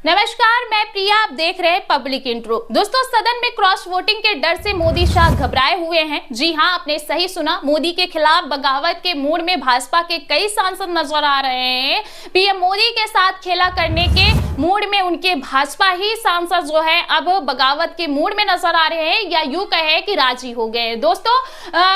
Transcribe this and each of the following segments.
नमस्कार, मैं प्रिया, आप देख रहे हैं पब्लिक इंट्रो। दोस्तों, सदन में क्रॉस वोटिंग के डर से मोदी शाह घबराए हुए हैं। जी हां, आपने सही सुना, मोदी के खिलाफ बगावत के मूड में भाजपा के कई सांसद नजर आ रहे हैं। पीएम मोदी के साथ खेला करने के मूड में उनके भाजपा ही सांसद जो है अब बगावत के मूड में नजर आ रहे हैं, या यूं कहे कि राजी हो गए हैं। दोस्तों,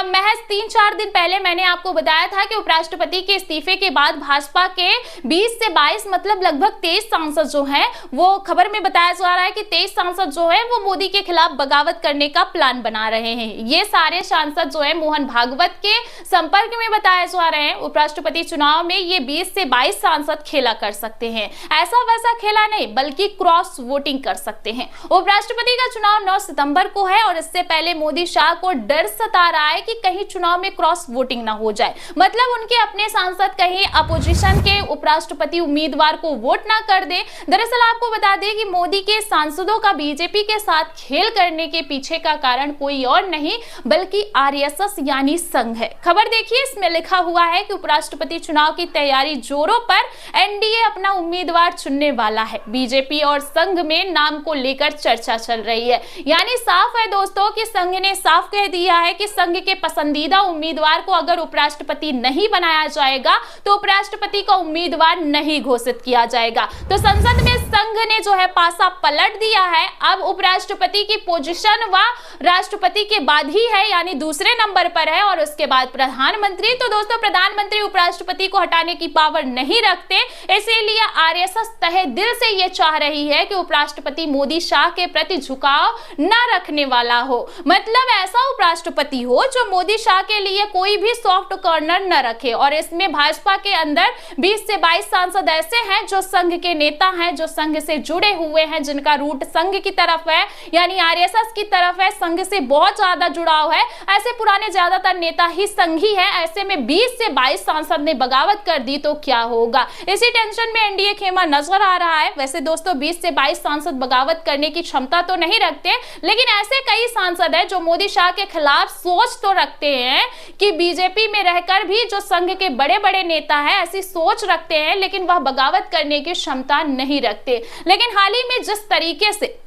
महज 3-4 दिन पहले मैंने आपको बताया था कि उपराष्ट्रपति के इस्तीफे के बाद भाजपा के 20 से 22 मतलब लगभग 23 सांसद जो हैं, वो खबर में बताया जा रहा है कि 23 सांसद जो है वो मोदी के खिलाफ बगावत करने का प्लान बना रहे हैं। ये सारे सांसद जो है मोहन भागवत के संपर्क में बताए जा रहे हैं। उपराष्ट्रपति चुनाव में ये 20 से 22 सांसद खेला कर सकते हैं। ऐसा वैसा खेला नहीं, बल्कि क्रॉस वोटिंग कर सकते हैं। उपराष्ट्रपति का चुनाव 9 सितंबर को है और इससे पहले मोदी शाह को डर सता रहा है कि कहीं चुनाव में क्रॉस वोटिंग ना हो जाए, मतलब उनके अपने सांसद कहीं अपोजिशन के उपराष्ट्रपति उम्मीदवार को वोट ना कर दे। दरअसल आपको बता दें कि मोदी के सांसदों का बीजेपी के साथ खेल करने के पीछे का कारण कोई और नहीं बल्कि आरएसएस यानी संघ है। खबर देखिए, इसमें लिखा हुआ है कि उपराष्ट्रपति चुनाव की तैयारी जोरों पर, एनडीए अपना उम्मीदवार चुनने वाला है। बीजेपी और संघ में नाम को लेकर चर्चा चल रही है। यानी साफ है दोस्तों कि संघ ने साफ कह दिया है कि संघ के पसंदीदा उम्मीदवार को अगर उपराष्ट्रपति नहीं बनाया जाएगा तो उपराष्ट्रपति का उम्मीदवार नहीं घोषित किया जाएगा। तो संसद में संघ ने जो है पासा पलट दिया है। अब उपराष्ट्रपति की पोजीशन व राष्ट्रपति के बाद ही है, यानी दूसरे नंबर पर है, और उसके बाद प्रधानमंत्री। तो दोस्तों, प्रधानमंत्री उपराष्ट्रपति को हटाने की पावर नहीं रखते, इसीलिए आरएसएस तहे दिल से ये चाह रही है कि उपराष्ट्रपति मोदी शाह के प्रति झुकाव न रखने वाला हो, मतलब ऐसा उपराष्ट्रपति हो जो मोदी शाह के लिए कोई भी सॉफ्ट कॉर्नर न रखे। और इसमें भाजपा के अंदर 20 से 22 सांसद ऐसे हैं जो संघ के नेता हैं, जो संघ से जुड़े हुए हैं, जिनका रूट संघ की तरफ है, यानी आरएसएस की तरफ है, संघ से बहुत ज्यादा जुड़ाव है। ऐसे पुराने ज्यादातर नेता ही संघी है। ऐसे में 20 से 22 सांसद ने बगावत कर दी तो क्या होगा, इसी टेंशन में एनडीए खेमा नजर आ रहा है। वैसे दोस्तों, 20 से 22 सांसद बगावत करने की क्षमता तो नहीं रखते, लेकिन ऐसे कई सांसद हैं जो मोदी शाह के खिलाफ सोच तो रखते हैं कि बीजेपी में रहकर भी जो संघ के बड़े बड़े नेता हैं ऐसी सोच रखते हैं, लेकिन वह बगावत करने की क्षमता नहीं रखते। लेकिन हाल ही में जिस तरीके से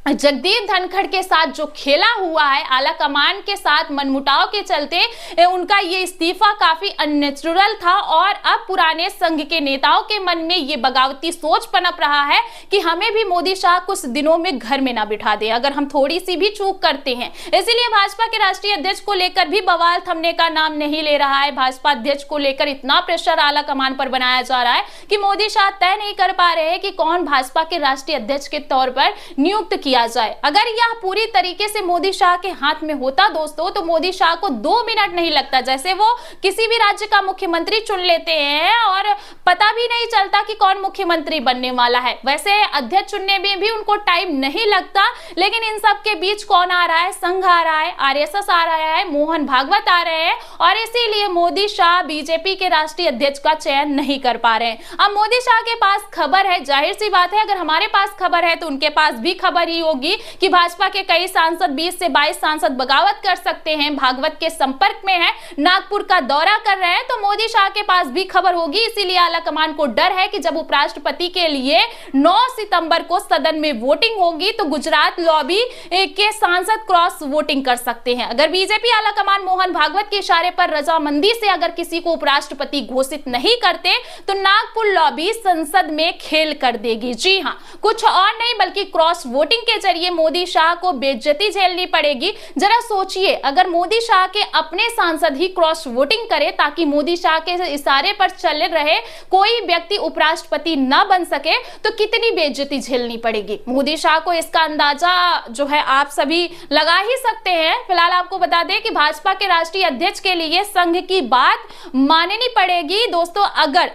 जगदीप धनखड़ के साथ जो खेला हुआ है, आला कमान के साथ मनमुटाव के चलते उनका ये इस्तीफा काफी अननेचुरल था, और अब पुराने संघ के नेताओं के मन में ये बगावती सोच पनप रहा है कि हमें भी मोदी शाह कुछ दिनों में घर में ना बिठा दे अगर हम थोड़ी सी भी चूक करते हैं। इसीलिए भाजपा के राष्ट्रीय अध्यक्ष को लेकर भी बवाल थमने का नाम नहीं ले रहा है। भाजपा अध्यक्ष को लेकर इतना प्रेशर आला कमान पर बनाया जा रहा है कि मोदी शाह तय नहीं कर पा रहे हैं कि कौन भाजपा के राष्ट्रीय अध्यक्ष के तौर पर नियुक्त किया जाए। अगर यह पूरी तरीके से मोदी शाह के हाथ में होता दोस्तों, तो मोदी शाह को 2 मिनट नहीं लगता, जैसे वो किसी भी राज्य का मुख्यमंत्री चुन लेते हैं और पता भी नहीं चलता कि कौन मुख्यमंत्री बनने वाला है। वैसे अध्यक्ष चुनने में भी उनको टाइम नहीं लगता, लेकिन इन सब के बीच कौन आ रहा है? संघ आ रहा है, आरएसएस आ रहा है, मोहन भागवत आ रहे हैं, और इसीलिए मोदी शाह बीजेपी के राष्ट्रीय अध्यक्ष का चयन नहीं कर पा रहे हैं। अब मोदी शाह के पास खबर है, जाहिर सी बात है, अगर हमारे पास खबर है तो उनके पास भी खबर ही होगी कि भाजपा के कई सांसद 20 से 22 सांसद बगावत कर सकते हैं, भागवत के संपर्क में है, नागपुर का दौरा कर रहे हैं। तो मोदी शाह के पास भी खबर होगी, इसीलिए आला कमान को डर है कि जब उपराष्ट्रपति के लिए 9 सितंबर को सदन में वोटिंग होगी तो गुजरात लॉबी के सांसद क्रॉस वोटिंग कर सकते हैं। अगर बीजेपी आला कमान मोहन भागवत के इशारे पर रजामंदी से अगर किसी को उपराष्ट्रपति घोषित नहीं करते तो नागपुर लॉबी संसद में खेल कर देगी। जी हां, कुछ और नहीं बल्कि क्रॉस वोटिंग के जरिए मोदी शाह को बेइज्जती झेलनी पड़ेगी। जरा सोचिए, अगर मोदी शाह के अपने सांसद ही क्रॉस वोटिंग करे ताकि मोदी शाह के इशारे पर चल रहे कोई व्यक्ति उपराष्ट्रपति न बन सके तो कितनी बेइज्जती झेलनी पड़ेगी मोदी शाह को। इसका अंदाजा जो है आप सभी लगा ही सकते हैं। फिलहाल आपको बता दें कि भाजपा के राष्ट्रीय अध्यक्ष के लिए संघ की बात माननी पड़ेगी दोस्तों। अगर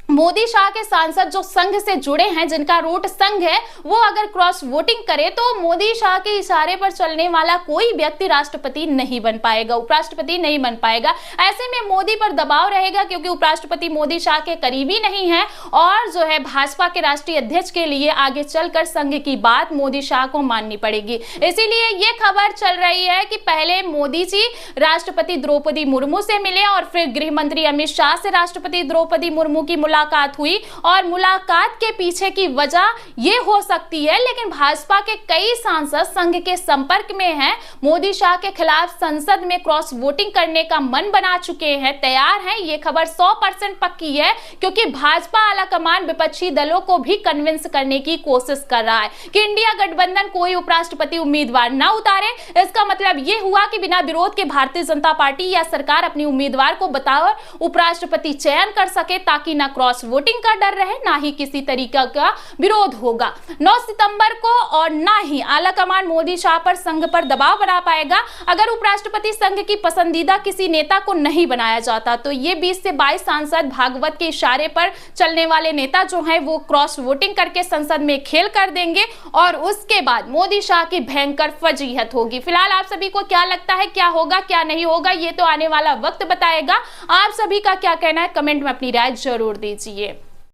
मोदी शाह के सांसद जो संघ से जुड़े हैं, जिनका रूट संघ है, वो अगर क्रॉस वोटिंग करे तो मोदी शाह के इशारे पर चलने वाला कोई व्यक्ति राष्ट्रपति नहीं बन पाएगा, उपराष्ट्रपति नहीं बन पाएगा। ऐसे में मोदी पर दबाव रहेगा क्योंकि उपराष्ट्रपति मोदी शाह के करीबी नहीं है, और जो है भाजपा के राष्ट्रीय अध्यक्ष के लिए आगे चलकर संघ की बात मोदी शाह को माननी पड़ेगी। इसीलिए ये खबर चल रही है कि पहले मोदी जी राष्ट्रपति द्रौपदी मुर्मू से मिले और फिर गृह मंत्री अमित शाह से राष्ट्रपति द्रौपदी मुर्मू की मुलाकात मुलाकात हुई और मुलाकात के पीछे की वजह ये हो सकती है, लेकिन भाजपा के कई सांसद संघ के संपर्क में हैं, मोदी शाह के खिलाफ संसद में क्रॉस वोटिंग करने का मन बना चुके हैं, तैयार हैं। ये खबर 100% पक्की है, क्योंकि भाजपा आलाकमान विपक्षी दलों को भी कन्विंस करने की कोशिश कर रहा है कि इंडिया गठबंधन कोई उपराष्ट्रपति उम्मीदवार ना उतारे। इसका मतलब ये हुआ कि बिना विरोध के भारतीय जनता पार्टी या सरकार अपनी उम्मीदवार को बताओ उपराष्ट्रपति चयन कर सके, ताकि ना क्रॉस वोटिंग का डर रहे, ना ही किसी तरीके का विरोध होगा 9 सितंबर को, और ना ही आलाकमान मोदी शाह पर संघ पर दबाव बना पाएगा। अगर उपराष्ट्रपति संघ की पसंदीदा किसी नेता को नहीं बनाया जाता तो ये 20 से 22 सांसद भागवत के इशारे पर चलने वाले नेता जो हैं वो क्रॉस वोटिंग करके संसद में खेल कर देंगे, और उसके बाद मोदी शाह की भयंकर फजीहत होगी। फिलहाल आप सभी को क्या लगता है, क्या होगा क्या नहीं होगा, ये तो आने वाला वक्त बताएगा। आप सभी का क्या कहना है, कमेंट में अपनी राय जरूर दीजिए।